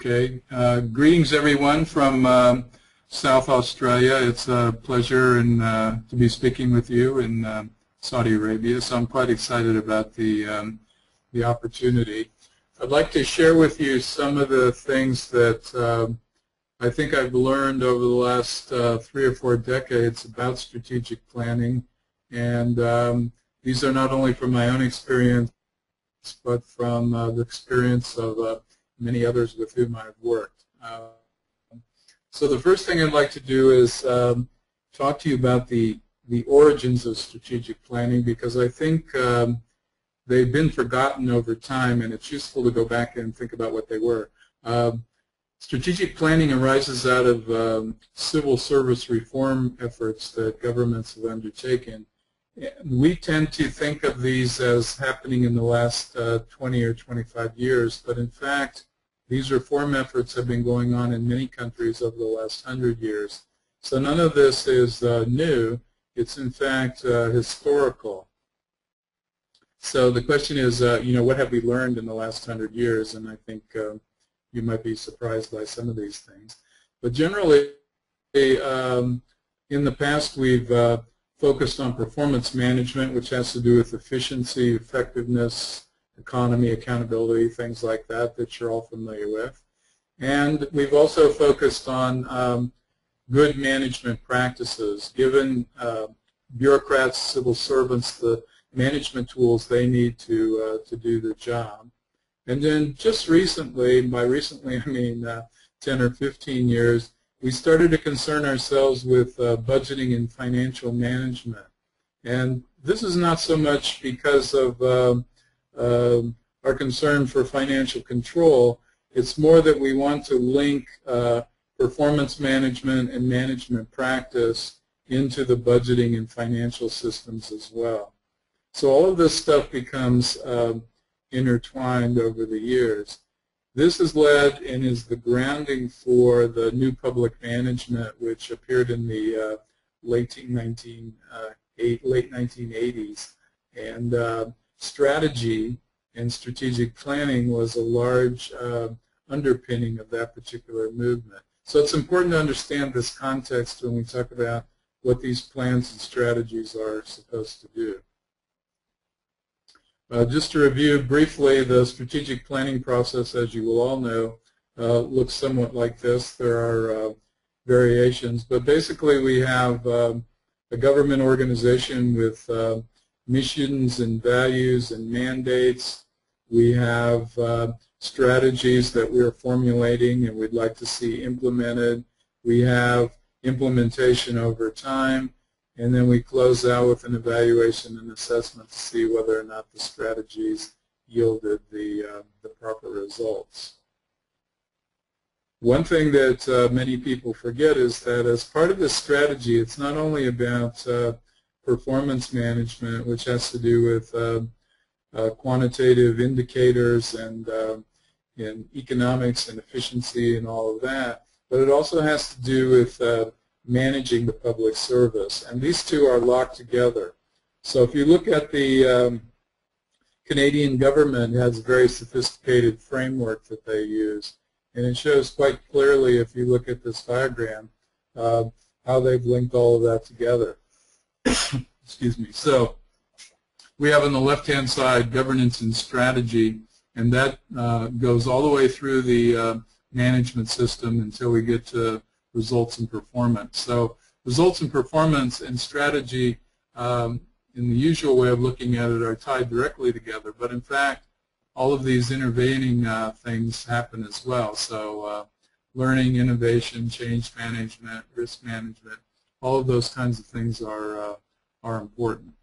Okay. Greetings, everyone, from South Australia. It's a pleasure to be speaking with you in Saudi Arabia. So I'm quite excited about the opportunity. I'd like to share with you some of the things that I think I've learned over the last 3 or 4 decades about strategic planning. And these are not only from my own experience, but from the experience of many others with whom I've worked. So the first thing I'd like to do is talk to you about the origins of strategic planning, because I think they've been forgotten over time, and it's useful to go back and think about what they were. Strategic planning arises out of civil service reform efforts that governments have undertaken. We tend to think of these as happening in the last 20 or 25 years, but in fact, these reform efforts have been going on in many countries over the last 100 years. So none of this is new. It's in fact historical. So the question is, what have we learned in the last 100 years? And I think you might be surprised by some of these things. But generally, in the past, we've focused on performance management, which has to do with efficiency, effectiveness, economy, accountability, things like that you're all familiar with. And we've also focused on good management practices, given bureaucrats, civil servants, the management tools they need to do their job. And then just recently, by recently I mean 10 or 15 years, we started to concern ourselves with budgeting and financial management. And this is not so much because of our concern for financial control. It's more that we want to link performance management and management practice into the budgeting and financial systems as well. So all of this stuff becomes intertwined over the years. This has led and is the grounding for the new public management, which appeared in the late 1980s. And strategy and strategic planning was a large underpinning of that particular movement. So it's important to understand this context when we talk about what these plans and strategies are supposed to do. Just to review briefly, the strategic planning process, as you will all know, looks somewhat like this. There are variations, but basically we have a government organization with missions and values and mandates. We have strategies that we are formulating and we'd like to see implemented. We have implementation over time. And then we close out with an evaluation and assessment to see whether or not the strategies yielded the proper results. One thing that many people forget is that as part of this strategy, it's not only about performance management, which has to do with quantitative indicators and economics and efficiency and all of that, but it also has to do with managing the public service, and these two are locked together. So if you look at the Canadian government, it has a very sophisticated framework that they use, and it shows quite clearly, if you look at this diagram, how they've linked all of that together. Excuse me. So we have on the left-hand side governance and strategy, and that goes all the way through the management system until we get to results and performance. So results and performance and strategy, in the usual way of looking at it, are tied directly together. But in fact, all of these intervening things happen as well. So learning, innovation, change management, risk management, all of those kinds of things are important.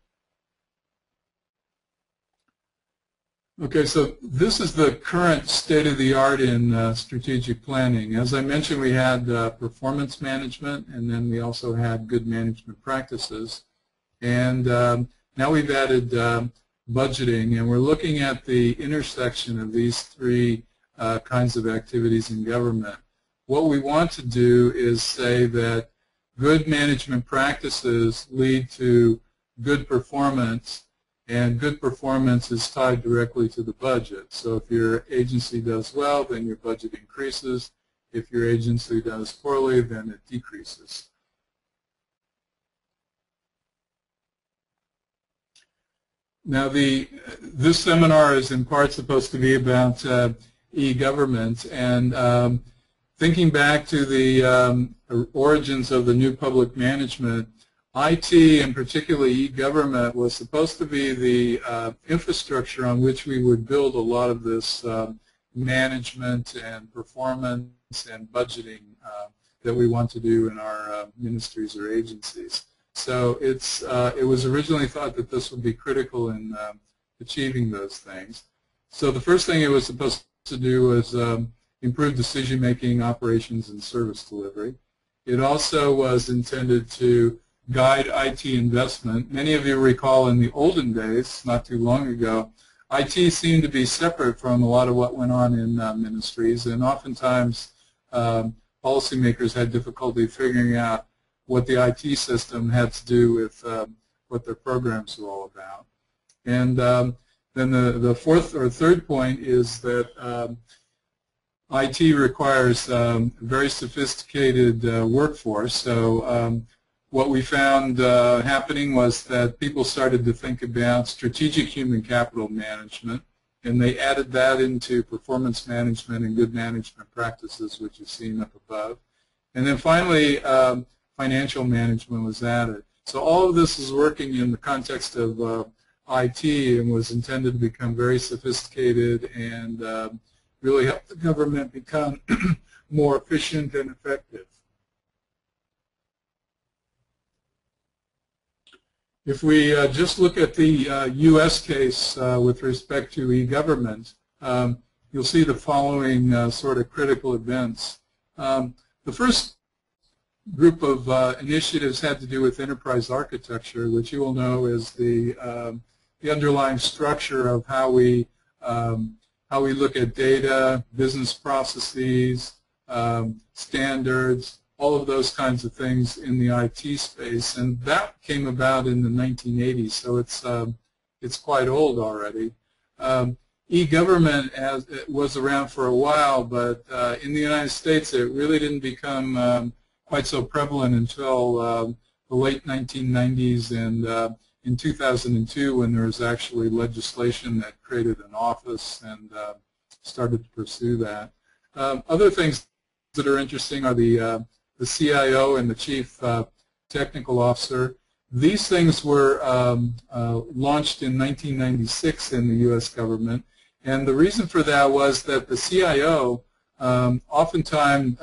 Okay, so this is the current state-of-the-art in strategic planning. As I mentioned, we had performance management, and then we also had good management practices. And now we've added budgeting, and we're looking at the intersection of these three kinds of activities in government. What we want to do is say that good management practices lead to good performance, And good performance is tied directly to the budget. So if your agency does well, then your budget increases. If your agency does poorly, then it decreases. Now, this seminar is in part supposed to be about e-government, and thinking back to the origins of the new public management, IT, and particularly e-government, was supposed to be the infrastructure on which we would build a lot of this management and performance and budgeting that we want to do in our ministries or agencies. So it was originally thought that this would be critical in achieving those things. So the first thing it was supposed to do was improve decision-making, operations, and service delivery. It also was intended to guide IT investment. Many of you recall in the olden days, not too long ago, IT seemed to be separate from a lot of what went on in ministries, and oftentimes policymakers had difficulty figuring out what the IT system had to do with what their programs were all about. And then the fourth or third point is that IT requires a very sophisticated workforce. So what we found happening was that people started to think about strategic human capital management, and they added that into performance management and good management practices, which is seen up above. And then finally, financial management was added. So all of this is working in the context of IT and was intended to become very sophisticated and really help the government become more efficient and effective. If we just look at the U.S. case with respect to e-government, you'll see the following sort of critical events. The first group of initiatives had to do with enterprise architecture, which you will know is the underlying structure of how we look at data, business processes, standards, all of those kinds of things in the IT space, and that came about in the 1980s, so it's quite old already. E-government was around for a while, but in the United States it really didn't become quite so prevalent until the late 1990s, and in 2002 when there was actually legislation that created an office and started to pursue that. Other things that are interesting are the CIO and the Chief Technical Officer. These things were launched in 1996 in the U.S. government, and the reason for that was that the CIO oftentimes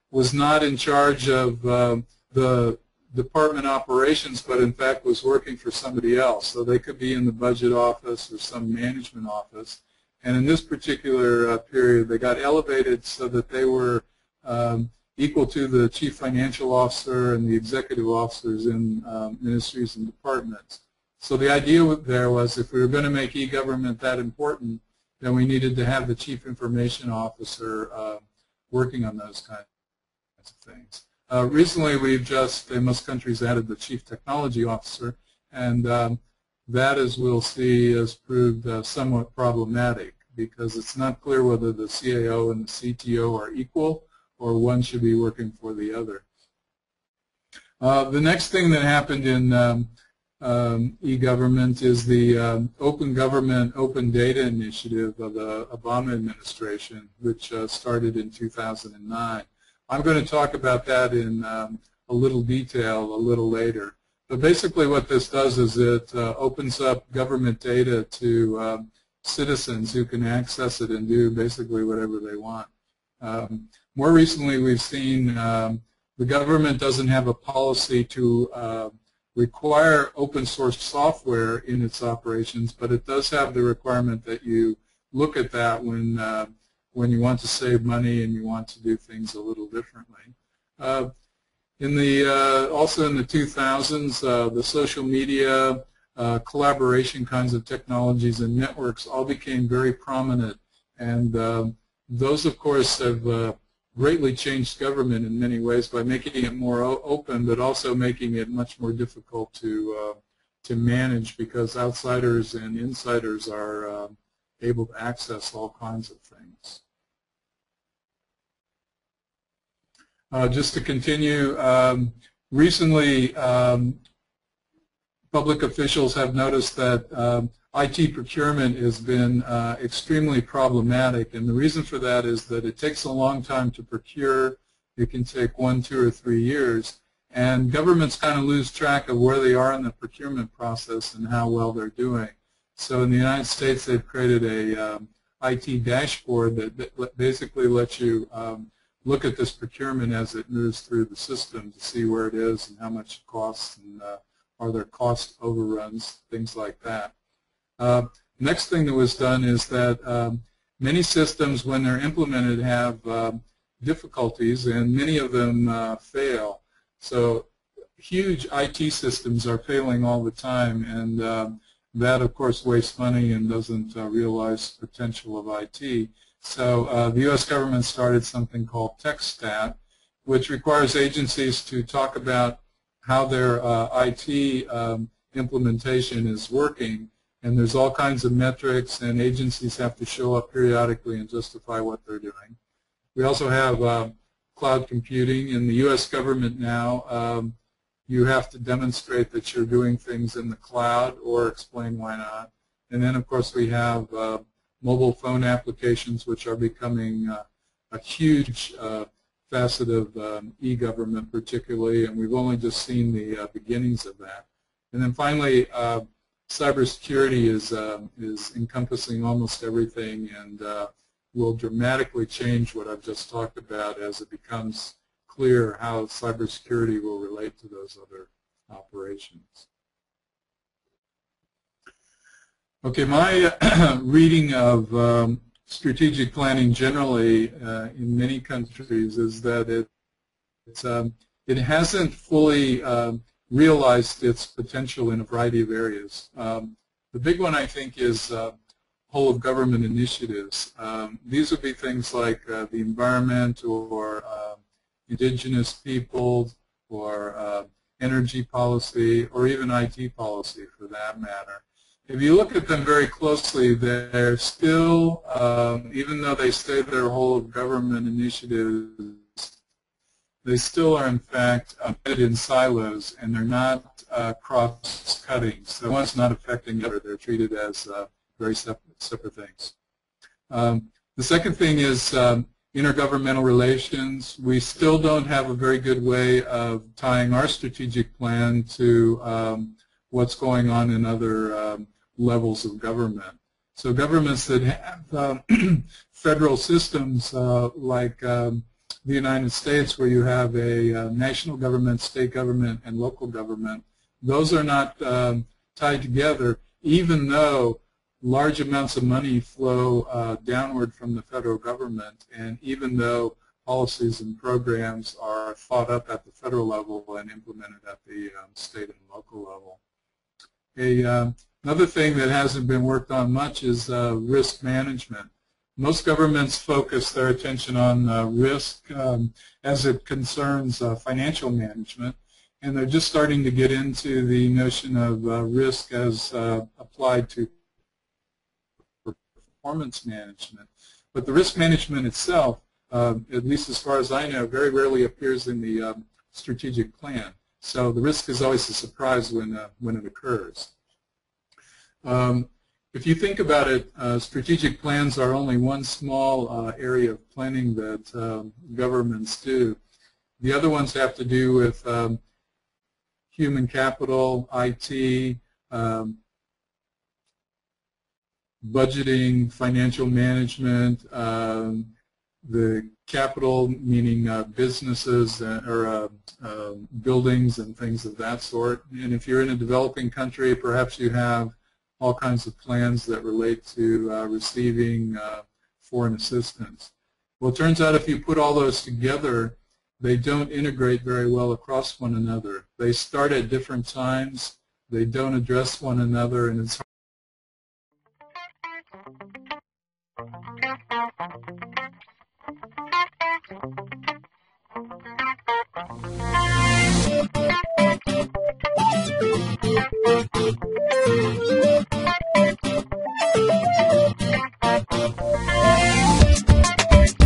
was not in charge of the department operations, but in fact was working for somebody else. So they could be in the budget office or some management office. And in this particular period, they got elevated so that they were equal to the chief financial officer and the executive officers in ministries and departments. So the idea there was if we were going to make e-government that important, then we needed to have the chief information officer working on those kinds of things. Recently, we've just, in most countries, added the chief technology officer, and that, as we'll see, has proved somewhat problematic because it's not clear whether the CIO and the CTO are equal or one should be working for the other. The next thing that happened in e-government is the Open Government, Open Data initiative of the Obama administration, which started in 2009. I'm going to talk about that in a little detail a little later. But basically what this does is it opens up government data to citizens who can access it and do basically whatever they want. More recently, we've seen the government doesn't have a policy to require open source software in its operations, but it does have the requirement that you look at that when you want to save money and you want to do things a little differently. Also in the 2000s, the social media, collaboration kinds of technologies and networks all became very prominent, and those, of course, have greatly changed government in many ways by making it more open, but also making it much more difficult to to manage because outsiders and insiders are able to access all kinds of things. Just to continue, recently public officials have noticed that IT procurement has been extremely problematic, and the reason for that is that it takes a long time to procure. It can take 1, 2, or 3 years, and governments kind of lose track of where they are in the procurement process and how well they're doing. So in the United States, they've created a IT dashboard that basically lets you look at this procurement as it moves through the system to see where it is and how much it costs, and are there cost overruns, things like that. Next thing that was done is that many systems, when they're implemented, have difficulties, and many of them fail. So huge IT systems are failing all the time, and that, of course, wastes money and doesn't realize the potential of IT. So the U.S. government started something called TechStat, which requires agencies to talk about how their IT implementation is working, and there's all kinds of metrics, and agencies have to show up periodically and justify what they're doing. We also have cloud computing. In the U.S. government now, you have to demonstrate that you're doing things in the cloud or explain why not. And then, of course, we have mobile phone applications, which are becoming a huge facet of e-government particularly, and we've only just seen the beginnings of that. And then finally, cybersecurity is encompassing almost everything, and will dramatically change what I've just talked about as it becomes clear how cybersecurity will relate to those other operations. Okay, my reading of strategic planning generally in many countries is that it hasn't fully realized its potential in a variety of areas. The big one, I think, is whole of government initiatives. These would be things like the environment, or indigenous people, or energy policy, or even IT policy for that matter. If you look at them very closely, they're still, even though they say they're whole of government initiatives, they still are in fact embedded in silos, and they're not cross-cutting. So one's not affecting the other. They're treated as very separate things. The second thing is intergovernmental relations. We still don't have a very good way of tying our strategic plan to what's going on in other levels of government. So governments that have federal systems like the United States, where you have a national government, state government, and local government, those are not tied together, even though large amounts of money flow downward from the federal government, and even though policies and programs are thought up at the federal level and implemented at the state and local level. Another thing that hasn't been worked on much is risk management. Most governments focus their attention on risk as it concerns financial management, and they're just starting to get into the notion of risk as applied to performance management. But the risk management itself, at least as far as I know, very rarely appears in the strategic plan. So the risk is always a surprise when it occurs. If you think about it, strategic plans are only one small area of planning that governments do. The other ones have to do with human capital, IT, budgeting, financial management, the capital, meaning businesses or buildings and things of that sort. And if you're in a developing country, perhaps you have all kinds of plans that relate to receiving foreign assistance. Well, it turns out if you put all those together, they don't integrate very well across one another. They start at different times, they don't address one another, and it's hard.